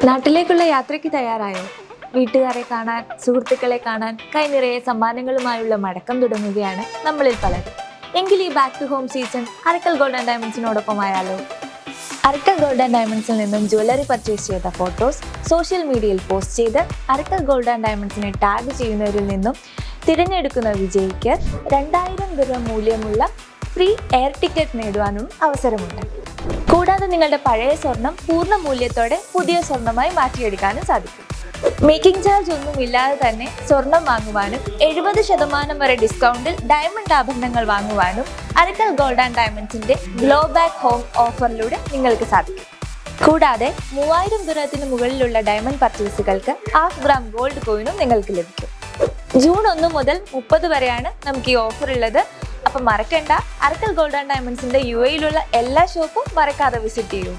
നാട്ടിലേക്കുള്ള യാത്രയ്ക്ക് തയ്യാറായോ? വീട്ടുകാരെ കാണാൻ, സുഹൃത്തുക്കളെ കാണാൻ, കൈനിറയെ സമ്മാനങ്ങളുമായുള്ള മടക്കം തുടങ്ങുകയാണ് നമ്മളിൽ പലരും. എങ്കിൽ ഈ back to home season Arakkal gold and ഡയമണ്ട്സിനോടൊപ്പം ആയാലോ? അറക്കൽ ഗോൾഡ് ആൻഡ് ഡയമണ്ട്സിൽ നിന്നും ജ്വല്ലറി പർച്ചേസ് ചെയ്ത ഫോട്ടോസ് സോഷ്യൽ മീഡിയയിൽ പോസ്റ്റ് ചെയ്ത് അറക്കൽ ഗോൾഡ് ആൻഡ് ഡയമണ്ട്സിനെ ടാഗ് ചെയ്യുന്നവരിൽ നിന്നും തിരഞ്ഞെടുക്കുന്ന വിജയിക്ക് 2000 ദിർഹം മൂല്യമുള്ള ഫ്രീ എയർ ടിക്കറ്റ് നേടുവാനും അവസരമുണ്ട്. കൂടാതെ നിങ്ങളുടെ പഴയ സ്വർണം പൂർണ്ണ മൂല്യത്തോടെ പുതിയ സ്വർണമായി മാറ്റിയെടുക്കാനും സാധിക്കും. മേക്കിംഗ് ചാർജ് ഒന്നും ഇല്ലാതെ തന്നെ സ്വർണം വാങ്ങുവാനും 70% വരെ ഡിസ്കൗണ്ടിൽ ഡയമണ്ട് ആഭരണങ്ങൾ വാങ്ങുവാനും അറക്കൽ ഗോൾഡ് ആൻഡ് ഡയമണ്ട്സിന്റെ ഗ്ലോ ബാക്ക് ഹോം ഓഫറിലൂടെ നിങ്ങൾക്ക് സാധിക്കും. കൂടാതെ 3000 ദിർഹത്തിന് മുകളിലുള്ള ഡയമണ്ട് പർച്ചേസുകൾക്ക് 1/2 ഗ്രാം ഗോൾഡ് കോയിനും നിങ്ങൾക്ക് ലഭിക്കും. ജൂൺ 1 മുതൽ 30 വരെയാണ് നമുക്ക് ഈ ഓഫർ ഉള്ളത്. അപ്പം മറക്കണ്ട, അറക്കൽ ഗോൾഡ് ആൻഡ് ഡയമണ്ട്സിന്റെ UAE യിലുള്ള എല്ലാ ഷോപ്പും മറക്കാതെ വിസിറ്റ് ചെയ്യൂ.